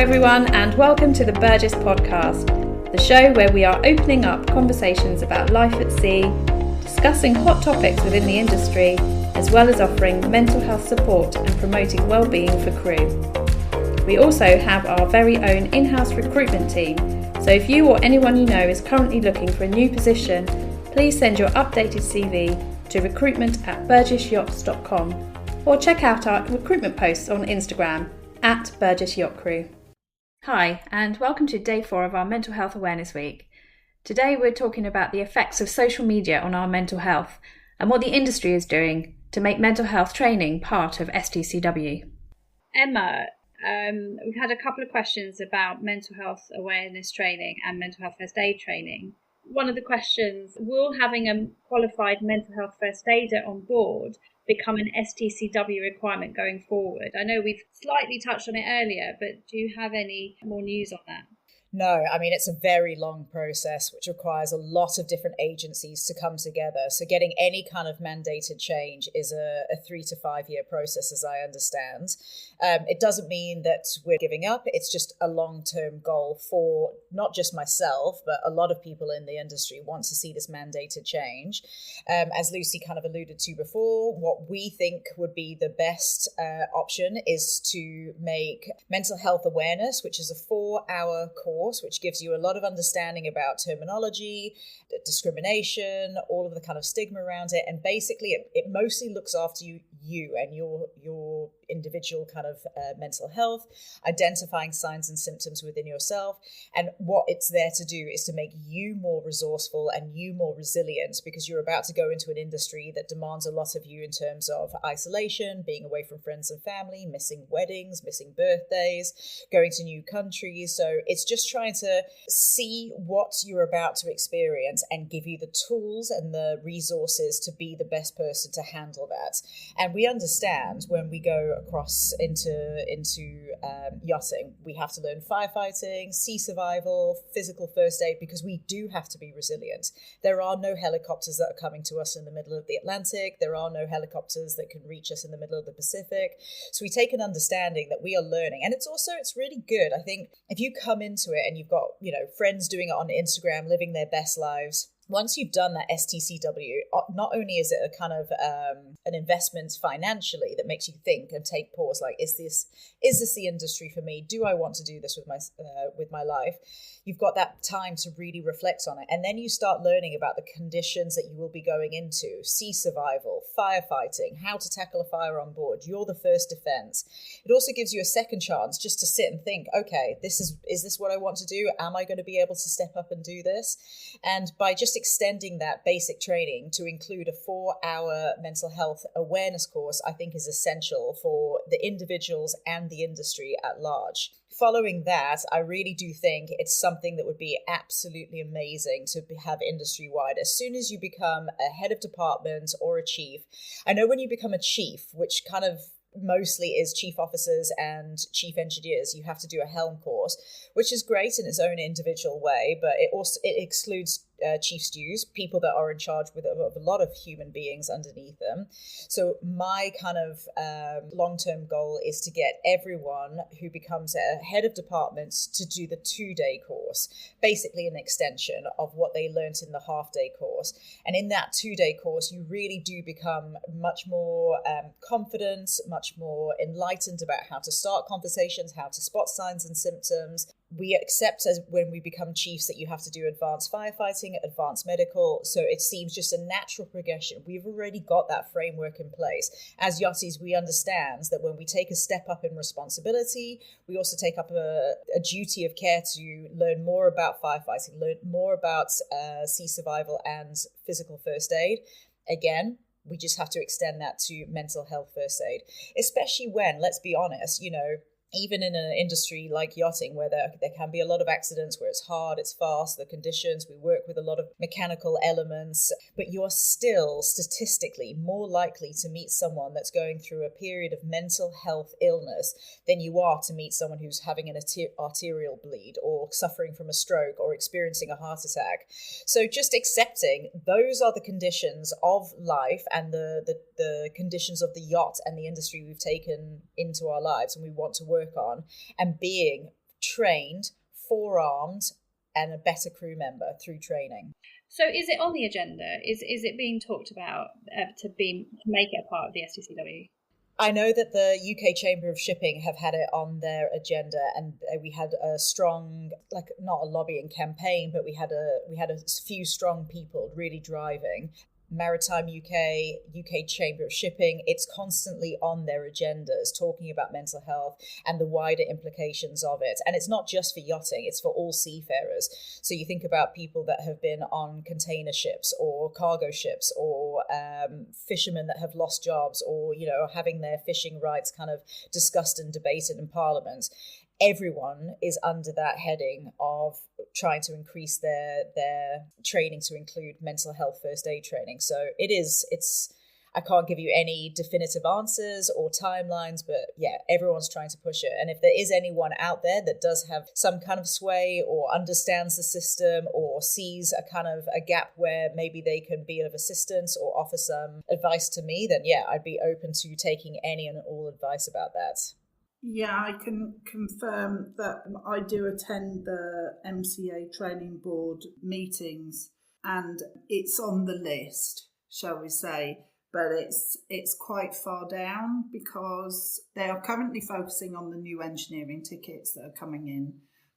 everyone, and welcome to the Burgess podcast, the show where we are opening up conversations about life at sea, discussing hot topics within the industry, as well as offering mental health support and promoting well-being for crew. We also have our very own in-house recruitment team, so if you or anyone you know is currently looking for a new position, please send your updated CV to recruitment@burgessyachts.com or check out our recruitment posts on Instagram @Burgess Yacht Crew. Hi, and welcome to day 4 of our Mental Health Awareness Week. Today we're talking about the effects of social media on our mental health and what the industry is doing to make mental health training part of STCW. Emma, we've had a couple of questions about mental health awareness training and mental health first aid training. One of the questions, will having a qualified mental health first aider on board become an STCW requirement going forward? I know we've slightly touched on it earlier, but do you have any more news on that? No, I mean, it's a very long process which requires a lot of different agencies to come together. So getting any kind of mandated change is a 3 to 5 year process, as I understand. It doesn't mean that we're giving up. It's just a long-term goal for not just myself, but a lot of people in the industry want to see this mandated change. As Lucy kind of alluded to before, what we think would be the best option is to make mental health awareness, which is a 4-hour course, which gives you a lot of understanding about terminology, discrimination, all of the kind of stigma around it. And basically it mostly looks after you and your individual kind of mental health, identifying signs and symptoms within yourself. And what it's there to do is to make you more resourceful and you more resilient, because you're about to go into an industry that demands a lot of you in terms of isolation, being away from friends and family, missing weddings, missing birthdays, going to new countries. So it's just trying to see what you're about to experience and give you the tools and the resources to be the best person to handle that. And we understand when we go across into yachting, we have to learn firefighting, sea survival, physical first aid, because we do have to be resilient. There are no helicopters that are coming to us in the middle of the Atlantic. There are no helicopters that can reach us in the middle of the Pacific. So we take an understanding that we are learning. And it's really good. I think if you come into it and you've got, friends doing it on Instagram, living their best lives, once you've done that STCW, not only is it a kind of an investment financially that makes you think and take pause, like, is this the industry for me? Do I want to do this with my life? You've got that time to really reflect on it. And then you start learning about the conditions that you will be going into, sea survival, firefighting, how to tackle a fire on board. You're the first defense. It also gives you a second chance just to sit and think, okay, is this what I want to do? Am I going to be able to step up and do this? And by just extending that basic training to include a 4-hour mental health awareness course, I think is essential for the individuals and the industry at large. Following that, I really do think it's something that would be absolutely amazing to have industry-wide. As soon as you become a head of department or a chief, I know when you become a chief, which kind of mostly is chief officers and chief engineers, you have to do a helm course, which is great in its own individual way, but it excludes chief stews, people that are in charge of a lot of human beings underneath them. So my kind of long-term goal is to get everyone who becomes a head of departments to do the 2-day course, basically an extension of what they learnt in the half-day course. And in that 2-day course, you really do become much more confident, much more enlightened about how to start conversations, how to spot signs and symptoms. We accept as when we become chiefs that you have to do advanced firefighting, advanced medical. So it seems just a natural progression. We've already got that framework in place. As yachties, we understand that when we take a step up in responsibility, we also take up a duty of care to learn more about firefighting, learn more about sea survival and physical first aid. Again, we just have to extend that to mental health first aid, especially when, let's be honest, even in an industry like yachting, where there can be a lot of accidents, where it's hard, it's fast, the conditions, we work with a lot of mechanical elements, but you're still statistically more likely to meet someone that's going through a period of mental health illness than you are to meet someone who's having an arterial bleed or suffering from a stroke or experiencing a heart attack. So just accepting those are the conditions of life and the conditions of the yacht and the industry we've taken into our lives and we want to work on, and being trained, forearmed, and a better crew member through training. So is it on the agenda? Is it being talked about to make it a part of the STCW? I know that the UK Chamber of Shipping have had it on their agenda, and we had a strong, like, not a lobbying campaign, but we had a few strong people really driving. Maritime UK Chamber of Shipping, it's constantly on their agendas talking about mental health and the wider implications of it. And it's not just for yachting, it's for all seafarers. So you think about people that have been on container ships or cargo ships, or fishermen that have lost jobs, or, having their fishing rights kind of discussed and debated in Parliament. Everyone is under that heading of trying to increase their training to include mental health first aid training. So I can't give you any definitive answers or timelines, but yeah, everyone's trying to push it. And if there is anyone out there that does have some kind of sway or understands the system or sees a gap where maybe they can be of assistance or offer some advice to me, then yeah, I'd be open to taking any and all advice about that. Yeah, I can confirm that I do attend the MCA Training Board meetings, and it's on the list, shall we say, but it's quite far down because they are currently focusing on the new engineering tickets that are coming in,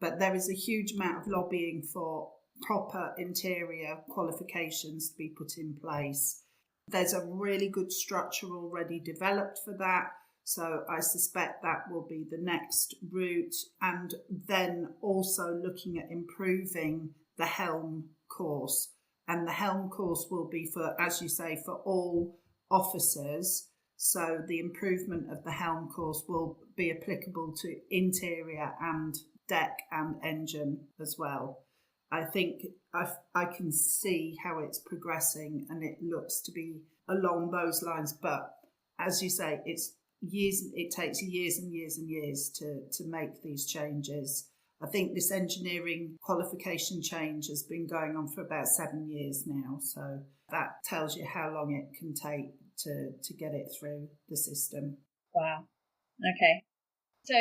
but there is a huge amount of lobbying for proper interior qualifications to be put in place. There's a really good structure already developed for that. So I suspect that will be the next route. And then also looking at improving the helm course. And the helm course will be for, as you say, for all officers. So the improvement of the helm course will be applicable to interior and deck and engine as well. I think I can see how it's progressing, and it looks to be along those lines. But as you say, it takes years and years and years to make these changes. I think this engineering qualification change has been going on for about 7 years now. So that tells you how long it can take to get it through the system. Wow. Okay. So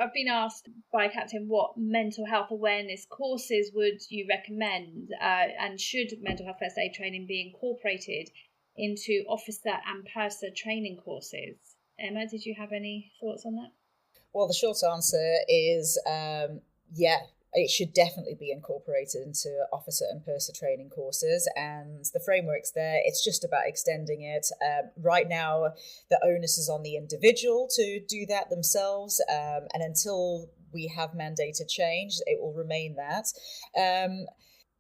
I've been asked by Captain what mental health awareness courses would you recommend, and should mental health first aid training be incorporated into officer and purser training courses? Emma, did you have any thoughts on that? Well, the short answer is yeah, it should definitely be incorporated into officer and purser training courses, and the framework's there. It's just about extending it. Right now, the onus is on the individual to do that themselves, and until we have mandated change, it will remain that.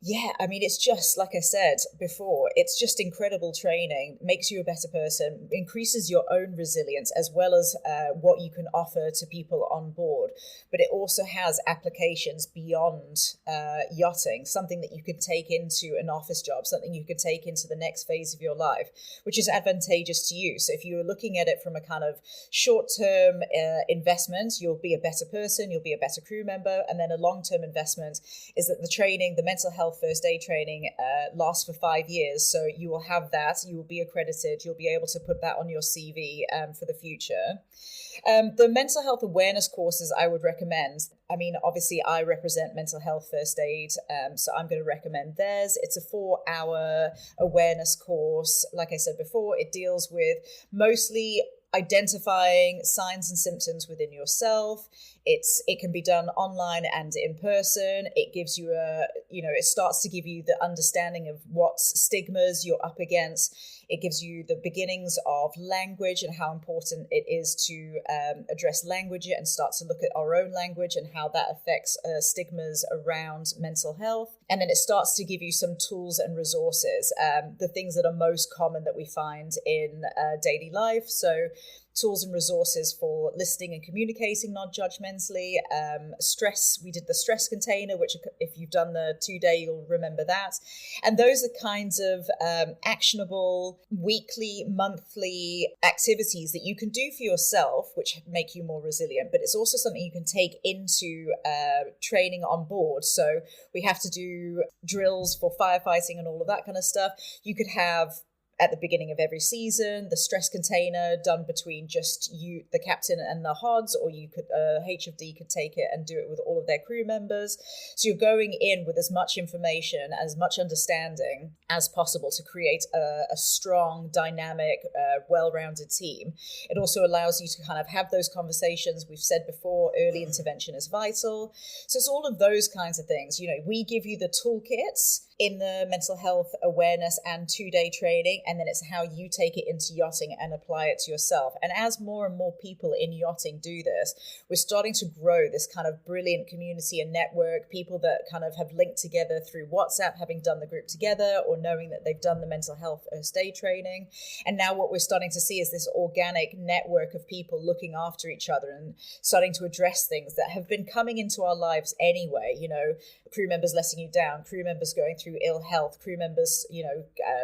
Yeah, I mean, it's just, like I said before, it's just incredible training, makes you a better person, increases your own resilience as well as what you can offer to people on board. But it also has applications beyond yachting, something that you could take into an office job, something you could take into the next phase of your life, which is advantageous to you. So if you're looking at it from a kind of short-term investment, you'll be a better person, you'll be a better crew member. And then a long-term investment is that the training, the mental health first aid training lasts for 5 years. So you will have that, you will be accredited, you'll be able to put that on your CV for the future. The mental health awareness courses I would recommend. I mean, obviously I represent mental health first aid, so I'm going to recommend theirs. It's a 4-hour awareness course. Like I said before, it deals with mostly identifying signs and symptoms within yourself. It can be done online and in person. It gives you it starts to give you the understanding of what stigmas you're up against. It gives you the beginnings of language and how important it is to address language and start to look at our own language and how that affects stigmas around mental health. And then it starts to give you some tools and resources, the things that are most common that we find in daily life. So tools and resources for listening and communicating non-judgmentally. Stress, we did the stress container, which if you've done the 2-day, you'll remember that. And those are kinds of actionable weekly, monthly activities that you can do for yourself, which make you more resilient. But it's also something you can take into training on board. So we have to do drills for firefighting and all of that kind of stuff. You could have at the beginning of every season, the stress container done between just you, the captain, and the HODs, or you could H of D could take it and do it with all of their crew members. So you're going in with as much information, as much understanding as possible to create a strong, dynamic, well-rounded team. It also allows you to kind of have those conversations. We've said before, early intervention is vital. So it's all of those kinds of things. We give you the toolkits in the mental health awareness and 2-day training, and then it's how you take it into yachting and apply it to yourself. And as more and more people in yachting do this, we're starting to grow this kind of brilliant community and network, people that kind of have linked together through WhatsApp, having done the group together, or knowing that they've done the mental health first aid training. And now what we're starting to see is this organic network of people looking after each other and starting to address things that have been coming into our lives anyway. Crew members letting you down, crew members going through ill health, crew members,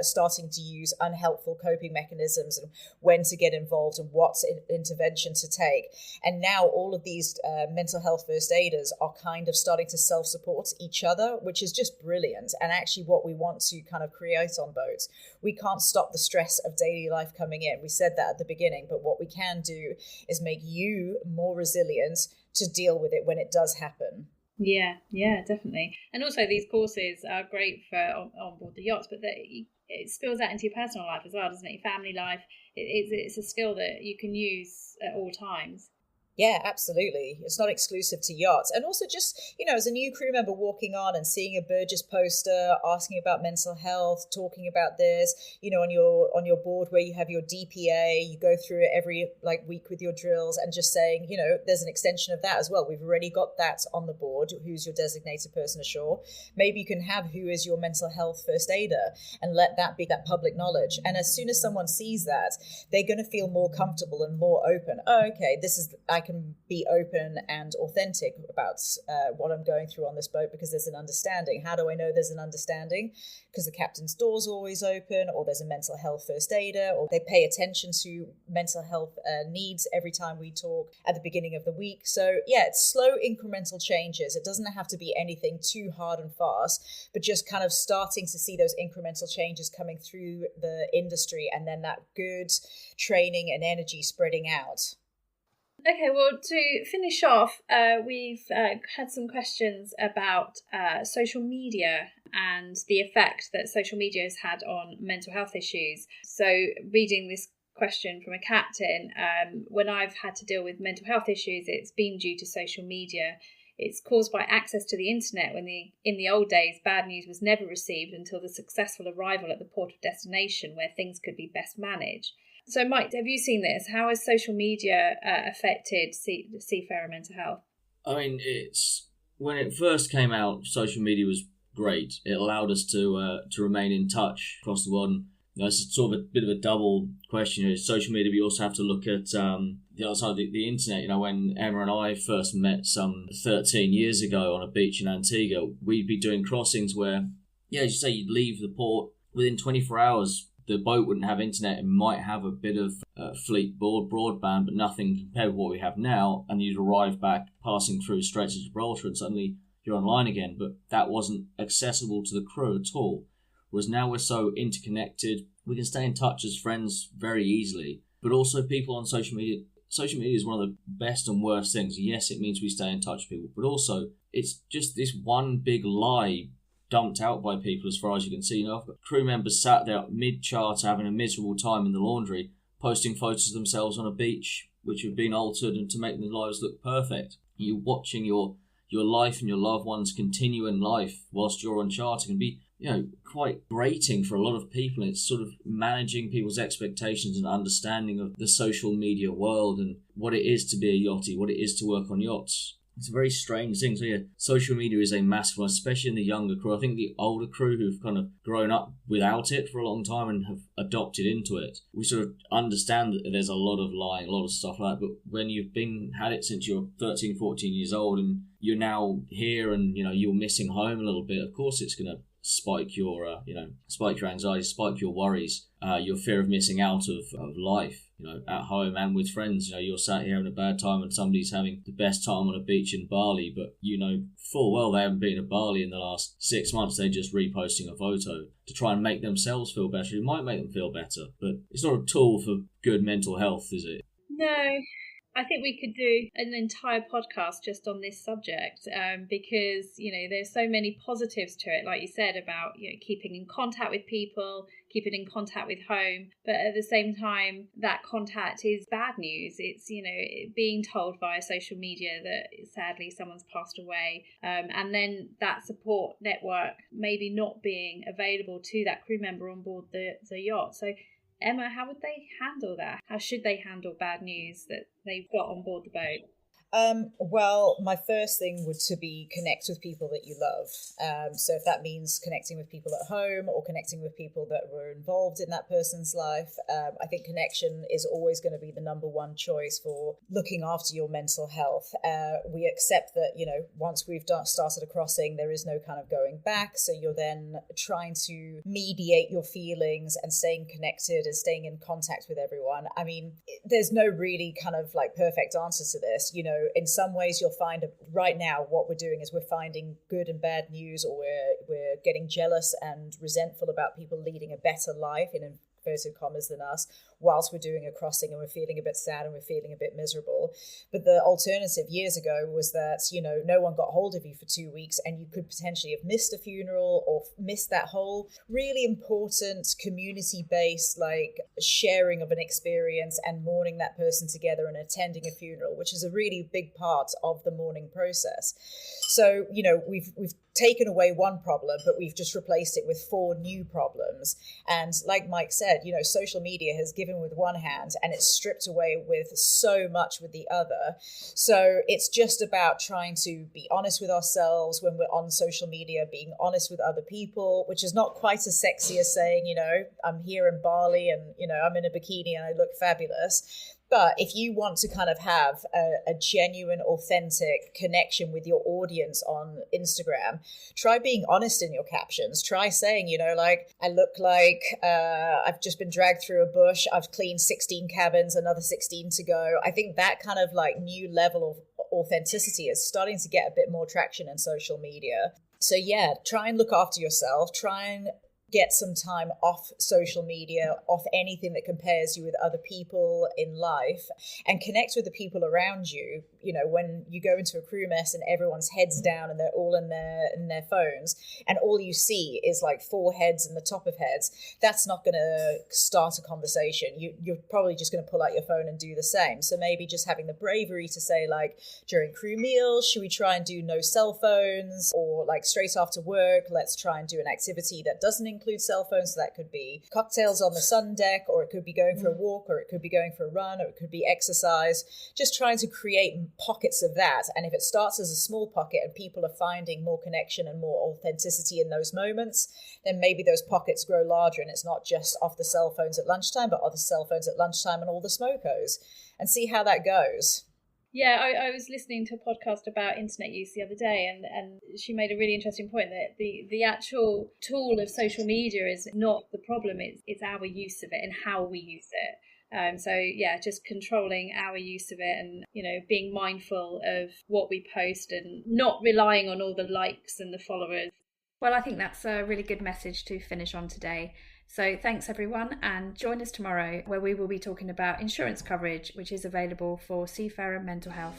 starting to use unhelpful coping mechanisms, and when to get involved and what intervention to take. And now all of these mental health first aiders are kind of starting to self-support each other, which is just brilliant. And actually what we want to kind of create on boats. We can't stop the stress of daily life coming in. We said that at the beginning, but what we can do is make you more resilient to deal with it when it does happen. Yeah, definitely. And also these courses are great for on board the yachts, but it spills out into your personal life as well, doesn't it? Your family life. It's a skill that you can use at all times. Yeah, absolutely. It's not exclusive to yachts. And also just, as a new crew member walking on and seeing a Burgess poster, asking about mental health, talking about this, on your board where you have your DPA, you go through it every week with your drills, and just saying, there's an extension of that as well. We've already got that on the board. Who's your designated person ashore? Maybe you can have who is your mental health first aider, and let that be that public knowledge. And as soon as someone sees that, they're going to feel more comfortable and more open. Oh, okay, I can be open and authentic about what I'm going through on this boat because there's an understanding. How do I know there's an understanding? Because the captain's door's always open, or there's a mental health first aider, or they pay attention to mental health needs every time we talk at the beginning of the week. So yeah, it's slow incremental changes. It doesn't have to be anything too hard and fast, but just kind of starting to see those incremental changes coming through the industry, and then that good training and energy spreading out. Okay, well, to finish off, we've had some questions about social media and the effect that social media has had on mental health issues. So reading this question from a captain, when I've had to deal with mental health issues, it's been due to social media. It's caused by access to the internet when in the old days, bad news was never received until the successful arrival at the port of destination where things could be best managed. So, Mike, have you seen this? How has social media affected seafarer mental health? I mean, when it first came out, social media was great. It allowed us to remain in touch across the world. And, it's sort of a bit of a double question. Social media, we also have to look at the other side of the internet. When Emma and I first met some 13 years ago on a beach in Antigua, we'd be doing crossings where, as you say, you'd leave the port within 24 hours. The boat wouldn't have internet. It might have a bit of fleet broadband, but nothing compared with what we have now. And you'd arrive back passing through Straits of Gibraltar and suddenly you're online again. But that wasn't accessible to the crew at all. Whereas now we're so interconnected, we can stay in touch as friends very easily. But also people on social media. Social media is one of the best and worst things. Yes, it means we stay in touch with people, but also it's just this one big lie dumped out by people as far as you can see. I've got crew members sat there mid-charter having a miserable time in the laundry, posting photos of themselves on a beach which have been altered and to make their lives look perfect. You watching your life and your loved ones continue in life whilst you're on charter can be quite grating for a lot of people. It's sort of managing people's expectations and understanding of the social media world and what it is to be a yachty, what it is to work on yachts. It's a very strange thing. So social media is a massive one, especially in the younger crew. I think the older crew who've kind of grown up without it for a long time and have adopted into it, we sort of understand that there's a lot of lying, a lot of stuff like that. But when you've had it since you're 13, 14 years old and you're now here and, you're missing home a little bit, of course it's going to spike your anxiety, spike your worries, your fear of missing out of life, at home and with friends. You're sat here having a bad time and somebody's having the best time on a beach in Bali, but full well they haven't been to Bali in the last 6 months. They're just reposting a photo to try and make themselves feel better. It might make them feel better, but it's not a tool for good mental health, is it? No. I think we could do an entire podcast just on this subject because, there's so many positives to it, like you said, about keeping in contact with people, keeping in contact with home. But at the same time, that contact is bad news. It's, being told via social media that sadly someone's passed away. And then that support network maybe not being available to that crew member on board the yacht. So Emma, how would they handle that? How should they handle bad news that they've got on board the boat? Well, my first thing would to be connect with people that you love. So if that means connecting with people at home or connecting with people that were involved in that person's life, I think connection is always going to be the number one choice for looking after your mental health. We accept that, once we've started a crossing, there is no kind of going back. So you're then trying to mediate your feelings and staying connected and staying in contact with everyone. I mean, there's no really kind of like perfect answer to this. In some ways you'll find right now what we're doing is we're finding good and bad news, or we're getting jealous and resentful about people leading a better life in inverted commas than us, whilst we're doing a crossing and we're feeling a bit sad and we're feeling a bit miserable. But the alternative years ago was that, no one got hold of you for 2 weeks and you could potentially have missed a funeral or missed that whole really important community-based sharing of an experience and mourning that person together and attending a funeral, which is a really big part of the mourning process. So, we've taken away one problem, but we've just replaced it with 4 new problems. And like Mike said, social media has given with one hand and it's stripped away with so much with the other. So it's just about trying to be honest with ourselves when we're on social media, being honest with other people, which is not quite as sexy as saying, I'm here in Bali and, I'm in a bikini and I look fabulous. But if you want to kind of have a genuine, authentic connection with your audience on Instagram, try being honest in your captions. Try saying, I look like I've just been dragged through a bush. I've cleaned 16 cabins, another 16 to go. I think that kind of new level of authenticity is starting to get a bit more traction in social media. So yeah, try and look after yourself. Try and get some time off social media, off anything that compares you with other people in life, and connect with the people around you. When you go into a crew mess and everyone's heads down and they're all in their phones and all you see is 4 heads and the top of heads, that's not going to start a conversation. You're probably just going to pull out your phone and do the same. So maybe just having the bravery to say, during crew meals, should we try and do no cell phones? Or straight after work, let's try and do an activity that doesn't include cell phones. So that could be cocktails on the sun deck, or it could be going for a walk, or it could be going for a run, or it could be exercise. Just trying to create pockets of that. And if it starts as a small pocket and people are finding more connection and more authenticity in those moments, then maybe those pockets grow larger and it's not just off the cell phones at lunchtime, but off the cell phones at lunchtime and all the smokos, and see how that goes. Yeah, I was listening to a podcast about internet use the other day, and she made a really interesting point that the actual tool of social media is not the problem, it's our use of it and how we use it. So yeah, just controlling our use of it and, being mindful of what we post and not relying on all the likes and the followers. Well, I think that's a really good message to finish on today. So thanks everyone, and join us tomorrow where we will be talking about insurance coverage, which is available for seafarer mental health.